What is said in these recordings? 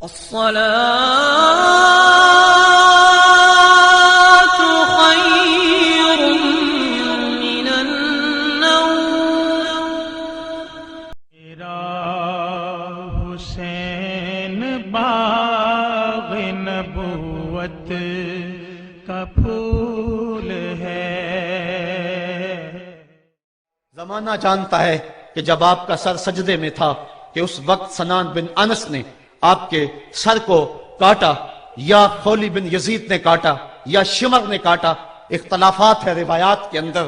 الصلاة خير من النوم. میرا حسین باغ نبوت کا پھول ہے. زمانہ جانتا ہے کہ جب آپ کا سر سجدے میں تھا کہ اس وقت سنان بن انس نے آپ کے سر کو کاٹا یا خولی بن یزید نے کاٹا یا شمر نے کاٹا. اختلافات ہے روایات کے اندر،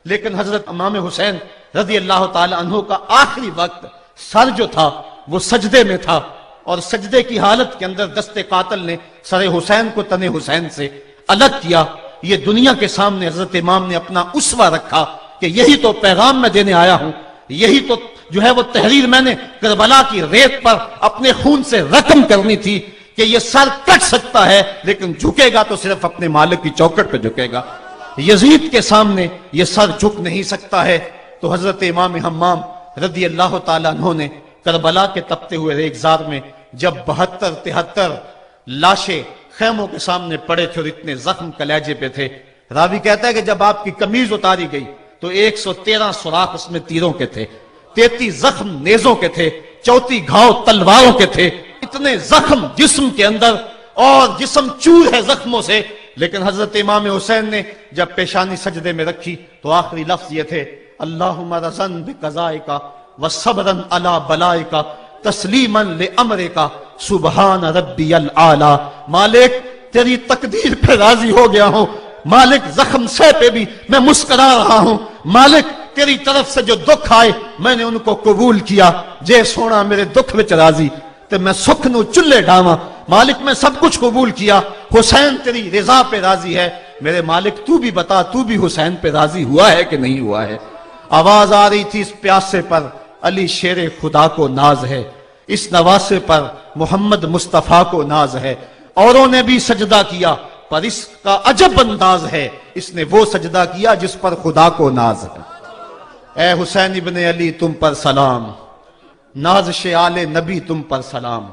لیکن حضرت امام حسین رضی اللہ تعالی عنہ کا آخری وقت سر جو تھا وہ سجدے میں تھا، اور سجدے کی حالت کے اندر دست قاتل نے سر حسین کو تن حسین سے الگ کیا. یہ دنیا کے سامنے حضرت امام نے اپنا اسوہ رکھا کہ یہی تو پیغام میں دینے آیا ہوں، یہی تو جو ہے وہ تحریر میں نے کربلا کی ریت پر اپنے خون سے رقم کرنی تھی کہ یہ سر کٹ سکتا ہے لیکن جھکے گا تو صرف اپنے مالک کی چوکٹ پہ جھکے گا. یزید کے سامنے یہ سر جھک نہیں سکتا ہے. تو حضرت امام حمام رضی اللہ تعالیٰ عنہ نے کربلا کے تپتے ہوئے ریگزار میں جب 72-73 لاشیں خیموں کے سامنے پڑے تھے اور اتنے زخم کلیجے پہ تھے، راوی کہتا ہے کہ جب آپ کی قمیض اتاری گئی تو 113 سوراخ اس میں تیروں کے تھے، 33 زخم نیزوں کے تھے، 34 گھاؤ تلواروں کے تھے. اتنے زخم جسم کے اندر اور جسم چور ہے زخموں سے. لیکن حضرت امام حسین نے جب پیشانی سجدے میں رکھی تو آخری لفظ یہ تھے، اللہم رضن بقضائکا وصبرن علی بلائکا تسلیما لامرکا سبحان ربی العالی. مالک تیری تقدیر پہ راضی ہو گیا ہوں، مالک زخم سے پہ بھی میں مسکرا رہا ہوں، مالک تیری طرف سے جو دکھ آئے میں نے ان کو قبول کیا. جے سونا میرے دکھ وچ راضی تے میں سکھ نو چلے ڈاواں. مالک میں سب کچھ قبول کیا، حسین تیری رضا پہ راضی ہے. میرے مالک تو بھی بتا، تو بھی حسین پہ راضی ہوا ہے کہ نہیں ہوا ہے؟ آواز آ رہی تھی اس پیاسے پر علی شیر خدا کو ناز ہے، اس نواسے پر محمد مصطفیٰ کو ناز ہے. اوروں نے بھی سجدہ کیا پر اس کا عجب انداز ہے، اس نے وہ سجدہ کیا جس پر خدا کو ناز ہے. اے حسین ابن علی تم پر سلام، نازش آل نبی تم پر سلام.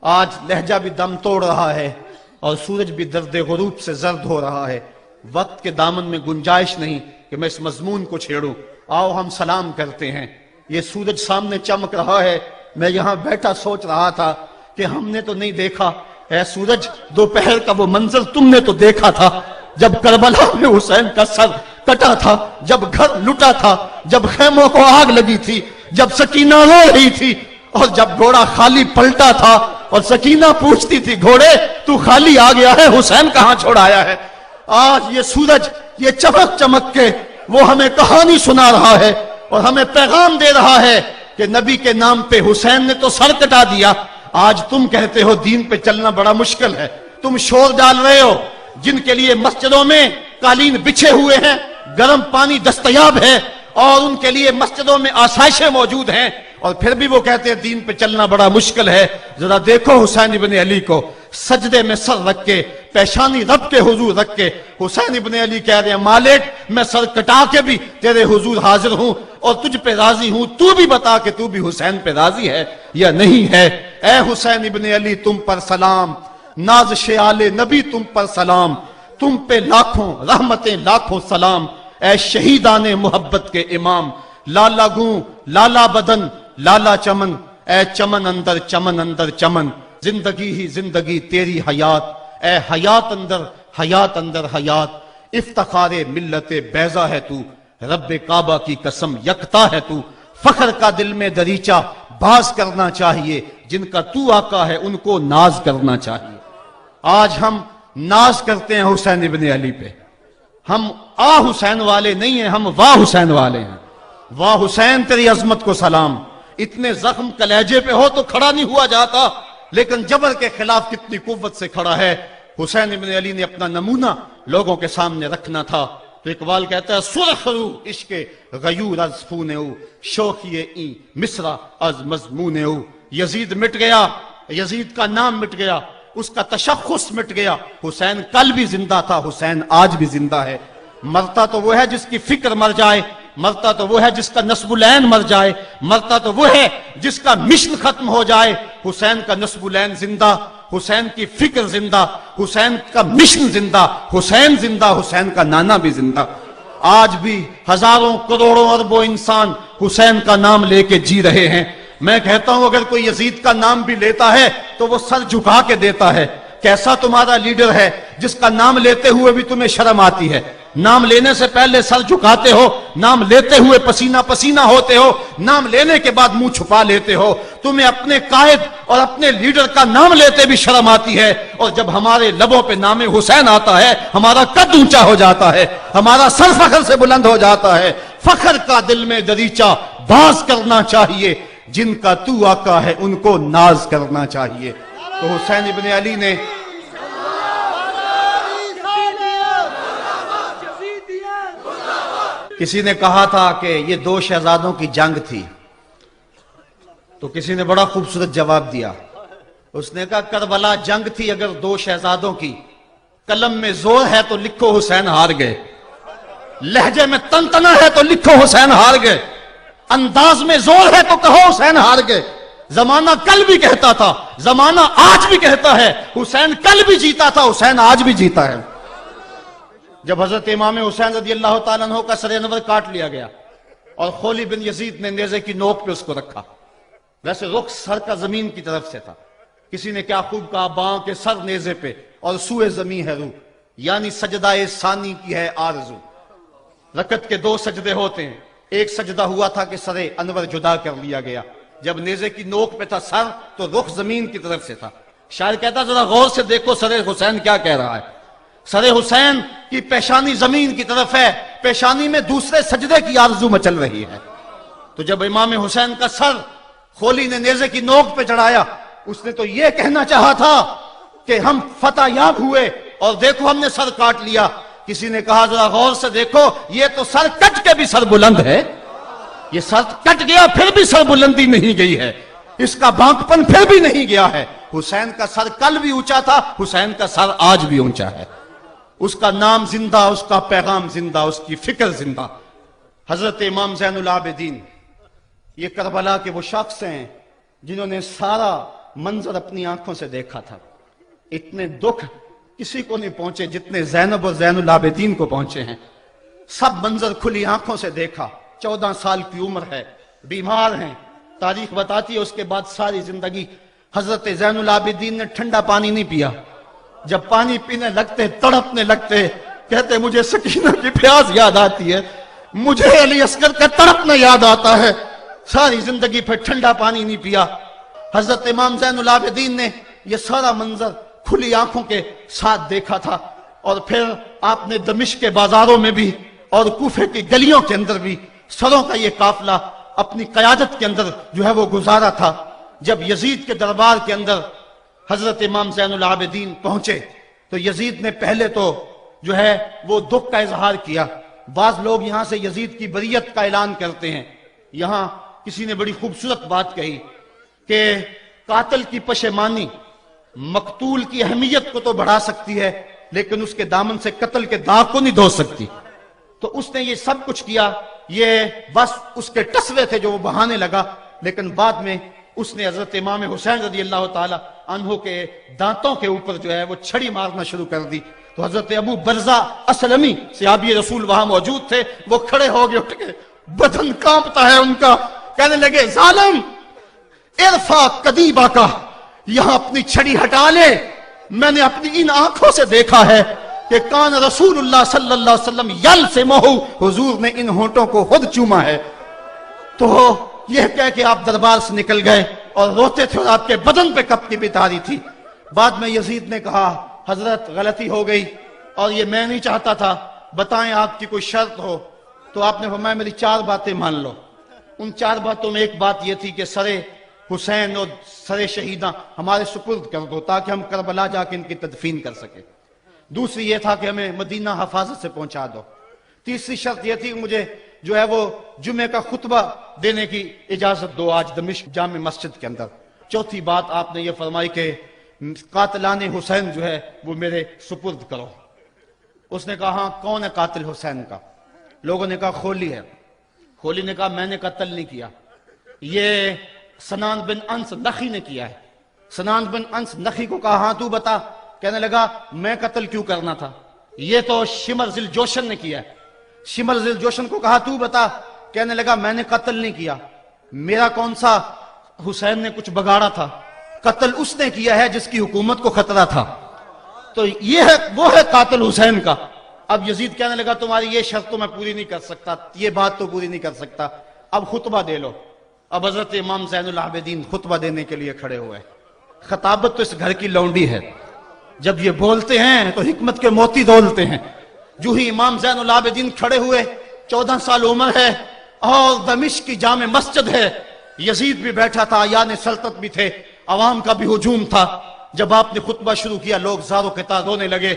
آج لہجہ بھی دم توڑ رہا ہے اور سورج بھی درد غروب سے زرد ہو رہا ہے. وقت کے دامن میں گنجائش نہیں کہ میں اس مضمون کو چھیڑوں. آؤ ہم سلام کرتے ہیں. یہ سورج سامنے چمک رہا ہے، میں یہاں بیٹھا سوچ رہا تھا کہ ہم نے تو نہیں دیکھا. اے سورج، دوپہر کا وہ منظر تم نے تو دیکھا تھا جب کربلا میں حسین کا سر کٹا تھا، جب گھر لٹا تھا، جب خیموں کو آگ لگی تھی، جب سکینہ رو رہی تھی اور جب گھوڑا خالی پلٹا تھا اور سکینہ پوچھتی تھی گھوڑے تو خالی آ گیا ہے، حسین کہاں چھوڑ آیا ہے. آج یہ سورج یہ چمک چمک کے وہ ہمیں کہانی سنا رہا ہے اور ہمیں پیغام دے رہا ہے کہ نبی کے نام پہ حسین نے تو سر کٹا دیا. آج تم کہتے ہو دین پہ چلنا بڑا مشکل ہے، تم شور ڈال رہے ہو. جن کے لیے مسجدوں میں قالین بچھے ہوئے ہیں، گرم پانی دستیاب ہے اور ان کے لیے مسجدوں میں آسائشیں موجود ہیں، اور پھر بھی وہ کہتے ہیں دین پہ چلنا بڑا مشکل ہے. ذرا دیکھو حسین ابن علی کو سجدے میں سر رکھ کے، پیشانی رب کے حضور رکھ کے حسین ابن علی کہہ رہے ہیں مالک میں سر کٹا کے بھی تیرے حضور حاضر ہوں اور تجھ پہ راضی ہوں. تو بھی بتا کہ تو بھی حسین پہ راضی ہے یا نہیں ہے. اے حسین ابن علی تم پر سلام، نازش آل نبی تم پر سلام، تم پہ لاکھوں رحمتیں لاکھوں سلام. اے شہیدان محبت کے امام، لالا گوں لالا بدن لالا چمن، اے چمن اندر چمن اندر چمن، زندگی ہی زندگی تیری حیات، اے حیات اندر حیات اندر حیات. افتخار ملت بیضا ہے تو، رب کعبہ کی قسم یکتا ہے تو. فخر کا دل میں دریچہ باز کرنا چاہیے، جن کا تو آقا ہے ان کو ناز کرنا چاہیے. آج ہم ناز کرتے ہیں حسین ابن علی پہ. ہم حسین والے نہیں ہیں، ہم واہ حسین والے ہیں. واہ حسین تیری عظمت کو سلام. اتنے زخم کلیجے پہ ہو تو کھڑا نہیں ہوا جاتا، لیکن جبر کے خلاف کتنی قوت سے کھڑا ہے. حسین ابن علی نے اپنا نمونہ لوگوں کے سامنے رکھنا تھا. تو اقبال کہتا ہے سرخ رو عشق غیور از خون او، شوخی این مصرع از مضمون او. یزید مٹ گیا، یزید کا نام مٹ گیا، اس کا تشخص مٹ گیا. حسین کل بھی زندہ تھا، حسین آج بھی زندہ ہے. مرتا تو وہ ہے جس کی فکر مر جائے، مرتا تو وہ ہے جس کا نسب العین مر جائے، مرتا تو وہ ہے جس کا مشن ختم ہو جائے۔ حسین کا نسب العین زندہ، حسین کی فکر زندہ، حسین کا مشن زندہ، حسین زندہ، حسین کا نانا بھی زندہ۔ آج بھی ہزاروں کروڑوں اربوں انسان حسین کا نام لے کے جی رہے ہیں۔ میں کہتا ہوں اگر کوئی یزید کا نام بھی لیتا ہے تو وہ سر جھکا کے دیتا ہے۔ کیسا تمہارا لیڈر ہے جس کا نام لیتے ہوئے بھی تمہیں شرم آتی ہے؟ نام لینے سے پہلے سر جھکاتے ہو، نام لیتے ہوئے پسینہ پسینہ ہوتے ہو، نام لینے کے بعد منہ چھپا لیتے ہو۔ تمہیں اپنے قائد اور اپنے لیڈر کا نام لیتے بھی شرم آتی ہے، اور جب ہمارے لبوں پہ نام حسین آتا ہے ہمارا قد اونچا ہو جاتا ہے، ہمارا سر فخر سے بلند ہو جاتا ہے۔ فخر کا دل میں دریچہ باز کرنا چاہیے، جن کا تو آقا ہے ان کو ناز کرنا چاہیے۔ تو حسین ابن علی نے کسی نے کہا تھا کہ یہ دو شہزادوں کی جنگ تھی، تو کسی نے بڑا خوبصورت جواب دیا۔ اس نے کہا کربلا جنگ تھی اگر دو شہزادوں کی، قلم میں زور ہے تو لکھو حسین ہار گئے، لہجے میں تنتنا ہے تو لکھو حسین ہار گئے، انداز میں زور ہے تو کہو حسین ہار گئے۔ زمانہ کل بھی کہتا تھا، زمانہ آج بھی کہتا ہے، حسین کل بھی جیتا تھا، حسین آج بھی جیتا ہے۔ جب حضرت امام حسین رضی اللہ تعالیٰ عنہ کا سر انور کاٹ لیا گیا اور خولی بن یزید نے نیزے کی نوک پہ اس کو رکھا، ویسے رخ سر کا زمین کی طرف سے تھا، کسی نے کیا خوب کہا، باں کے سر نیزے پہ اور سوئے زمین ہے روح، یعنی سجدہ ثانی کی ہے آرزو۔ رکعت کے دو سجدے ہوتے ہیں، ایک سجدہ ہوا تھا کہ سر انور جدا کر لیا گیا، جب نیزے کی نوک پہ تھا سر تو رخ زمین کی طرف سے تھا۔ شاعر کہتا ذرا غور سے دیکھو سر حسین کیا کہہ رہا ہے، سر حسین کی پیشانی زمین کی طرف ہے، پیشانی میں دوسرے سجدے کی آرزو مچل رہی ہے۔ تو جب امام حسین کا سر خولی نے نیزے کی نوک پہ چڑھایا، اس نے تو یہ کہنا چاہا تھا کہ ہم فتح یاب ہوئے اور دیکھو ہم نے سر کاٹ لیا۔ کسی نے کہا ذرا غور سے دیکھو یہ تو سر کٹ کے بھی سر بلند ہے، یہ سر کٹ گیا پھر بھی سر بلندی نہیں گئی ہے، اس کا بانکپن پھر بھی نہیں گیا ہے۔ حسین کا سر کل بھی اونچا تھا، حسین کا سر آج بھی اونچا ہے، اس کا نام زندہ، اس کا پیغام زندہ، اس کی فکر زندہ۔ حضرت امام زین العابدین یہ کربلا کے وہ شخص ہیں جنہوں نے سارا منظر اپنی آنکھوں سے دیکھا تھا۔ اتنے دکھ کسی کو نہیں پہنچے جتنے زینب اور زین العابدین کو پہنچے ہیں۔ سب منظر کھلی آنکھوں سے دیکھا، 14 سال کی عمر ہے، بیمار ہیں، تاریخ بتاتی ہے اس کے بعد ساری زندگی حضرت زین العابدین نے ٹھنڈا پانی نہیں پیا، جب پانی پینے لگتے تڑپنے لگتے، کہتے مجھے سکینہ کی پیاس یاد آتی ہے، مجھے علی اصغر کا تڑپنا یاد آتا ہے، ساری زندگی پھر ٹھنڈا پانی نہیں پیا۔ حضرت امام زین العابدین نے یہ سارا منظر کھلی آنکھوں کے ساتھ دیکھا تھا، اور پھر آپ نے دمشق کے بازاروں میں بھی اور کوفے کی گلیوں کے اندر بھی سروں کا یہ قافلہ اپنی قیادت کے اندر جو ہے وہ گزارا تھا۔ جب یزید کے دربار کے اندر حضرت امام زین العابدین پہنچے تو یزید نے پہلے تو جو ہے وہ دکھ کا اظہار کیا۔ بعض لوگ یہاں سے یزید کی بریت کا اعلان کرتے ہیں۔ یہاں کسی نے بڑی خوبصورت بات کہی کہ قاتل کی پشیمانی مقتول کی اہمیت کو تو بڑھا سکتی ہے لیکن اس کے دامن سے قتل کے داغ کو نہیں دھو سکتی۔ تو اس نے یہ سب کچھ کیا، یہ بس اس کے ٹسوے تھے جو وہ بہانے لگا، لیکن بعد میں اس نے حضرت امام حسین رضی اللہ تعالی عنہ کے دانتوں کے اوپر جو ہے وہ چھڑی مارنا شروع کر دی۔ تو حضرت ابو برزہ اسلمی صحابی رسول وہاں موجود تھے، وہ کھڑے ہو گئے، اٹھ کے بدن کانپتا ہے ان کا، کہنے لگے ظالم ارفع قدیبہ کا، یہاں اپنی چھڑی ہٹا لے، میں نے اپنی ان آنکھوں سے دیکھا ہے کہ کان رسول اللہ صلی اللہ علیہ وسلم یل سے مہو، حضور نے ان ہونٹوں کو خود چوما ہے۔ تو یہ کہہ کہ آپ دربار سے نکل گئے اور روتے تھے اور آپ کے بدن پہ کپکپی بھی تاری تھی۔ بعد میں یزید نے کہا حضرت غلطی ہو گئی اور یہ میں نہیں چاہتا تھا، بتائیں آپ کی کوئی شرط ہو۔ تو آپ نے فرمایا میری 4 باتیں مان لو۔ ان 4 باتوں میں ایک بات یہ تھی کہ سر حسین اور سر شہیداں ہمارے سپرد کر دو تاکہ ہم کربلا جا کے ان کی تدفین کر سکیں۔ دوسری یہ تھا کہ ہمیں مدینہ حفاظت سے پہنچا دو۔ تیسری شرط یہ تھی کہ مجھے جو ہے وہ جمعے کا خطبہ دینے کی اجازت دو آج دمشق جامع مسجد کے اندر۔ چوتھی بات آپ نے یہ فرمائی کہ قاتلان حسین جو ہے وہ میرے سپرد کرو۔ اس نے کہا ہاں کون ہے قاتل حسین کا؟ لوگوں نے کہا خولی ہے۔ خولی نے کہا میں نے قتل نہیں کیا، یہ سنان بن انس نخی نے کیا ہے۔ سنان بن انس نخی کو کہا ہاں تو بتا، کہنے لگا میں قتل کیوں کرنا تھا، یہ تو شمر ذل جوشن نے کیا ہے۔ شمر ذل جوشن کو کہا تو بتا، کہنے لگا میں نے قتل نہیں کیا، میرا کون سا حسین نے کچھ بگاڑا تھا، قتل اس نے کیا ہے جس کی حکومت کو خطرہ تھا۔ تو یہ ہے وہ ہے قاتل حسین کا۔ اب یزید کہنے لگا تمہاری یہ شرط تو میں پوری نہیں کر سکتا، یہ بات تو پوری نہیں کر سکتا، اب خطبہ دے لو۔ اب حضرت امام زین العابدین خطبہ دینے کے لیے کھڑے ہوئے۔ خطابت تو اس گھر کی لونڈی ہے، جب یہ بولتے ہیں تو حکمت کے موتی دولتے ہیں۔ جو ہی امام زین العابدین کھڑے ہوئے، 14 سال عمر ہے اور دمشق کی جامع مسجد ہے، یزید بھی بیٹھا تھا، یعنی سلطنت بھی تھے، عوام کا بھی ہجوم تھا۔ جب آپ نے خطبہ شروع کیا لوگ زار و قطار رونے لگے،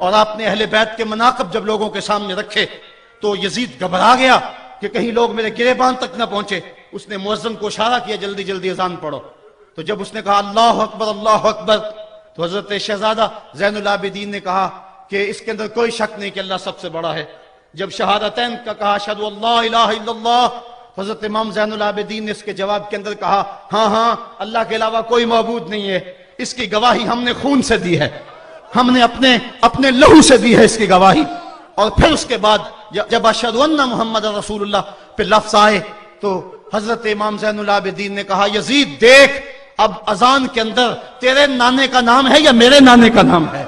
اور آپ نے اہل بیت کے مناقب جب لوگوں کے سامنے رکھے تو یزید گھبرا گیا کہ کہیں لوگ میرے گریبان تک نہ پہنچے۔ اس نے مؤذن کو اشارہ کیا جلدی جلدی اذان پڑھو۔ تو جب اس نے کہا اللہ اکبر اللہ اکبر، تو حضرت شہزادہ زین العابدین نے کہا کہ اس کے اندر کوئی شک نہیں کہ اللہ سب سے بڑا ہے۔ جب شہادتین کا کہا اشہد ان لا الہ الا اللہ، حضرت امام زین العابدین نے اس کے جواب کے اندر کہا ہاں ہاں اللہ کے علاوہ کوئی معبود نہیں ہے، اس کی گواہی ہم نے خون سے دی ہے، ہم نے اپنے لہو سے دی ہے اس کی گواہی۔ اور پھر اس کے بعد جب اشہد ان محمد رسول اللہ پہ لفظ آئے تو حضرت امام زین العابدین نے کہا یزید دیکھ، اب اذان کے اندر تیرے نانے کا نام ہے یا میرے نانے کا نام ہے؟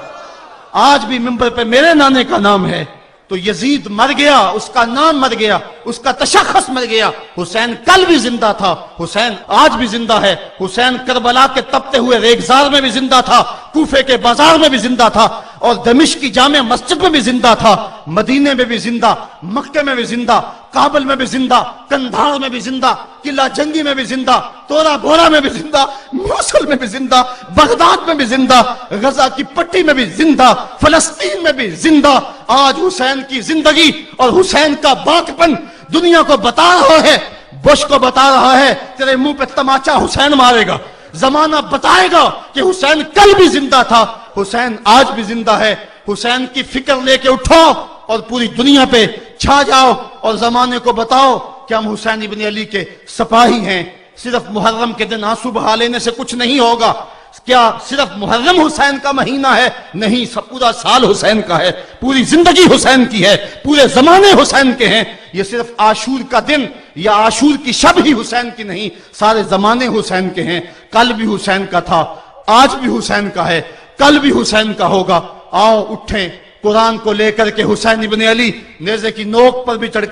آج بھی منبر پہ میرے نانے کا نام ہے۔ تو یزید مر گیا، اس کا نام مر گیا، اس کا تشخص مر گیا۔ حسین کل بھی زندہ تھا، حسین آج بھی زندہ ہے، حسین کربلا کے تپتے ہوئے ریگزار میں بھی زندہ تھا، کوفے کے بازار میں بھی زندہ تھا، اور دمشق کی جامع مسجد میں بھی زندہ تھا، مدینے میں بھی زندہ، مکہ میں بھی زندہ، کابل میں بھی زندہ، کندھار میں بھی زندہ، قلعہ جنگی میں بھی زندہ، تورا بورا میں بھی زندہ، موصل میں بھی زندہ، بغداد میں بھی زندہ، غزہ کی پٹی میں بھی زندہ، فلسطین میں بھی زندہ۔ آج حسین کی زندگی اور حسین کا باقپن دنیا کو بتا رہا ہے، بش کو بتا رہا ہے تیرے منہ پہ تماچا حسین مارے گا۔ زمانہ بتائے گا کہ حسین کل بھی زندہ تھا، حسین آج بھی زندہ ہے۔ حسین کی فکر لے کے اٹھو اور پوری دنیا پہ چھا جاؤ اور زمانے کو بتاؤ کہ ہم حسین ابن علی کے سپاہی ہیں۔ صرف محرم کے دن آنسو بہا لینے سے کچھ نہیں ہوگا۔ کیا صرف محرم حسین کا مہینہ ہے؟ نہیں، پورا سال حسین کا ہے، پوری زندگی حسین کی ہے، پورے زمانے حسین کے ہیں۔ یہ صرف عاشور کا دن یا عاشور کی شب ہی حسین کی نہیں، سارے زمانے حسین کے ہیں۔ کل بھی حسین کا تھا، آج بھی حسین کا ہے، کل بھی حسین کا ہوگا۔ آؤ اٹھیں، قرآن کو لے کر کے حسین ابن علی نیزے کی نوک پر بھی چڑھ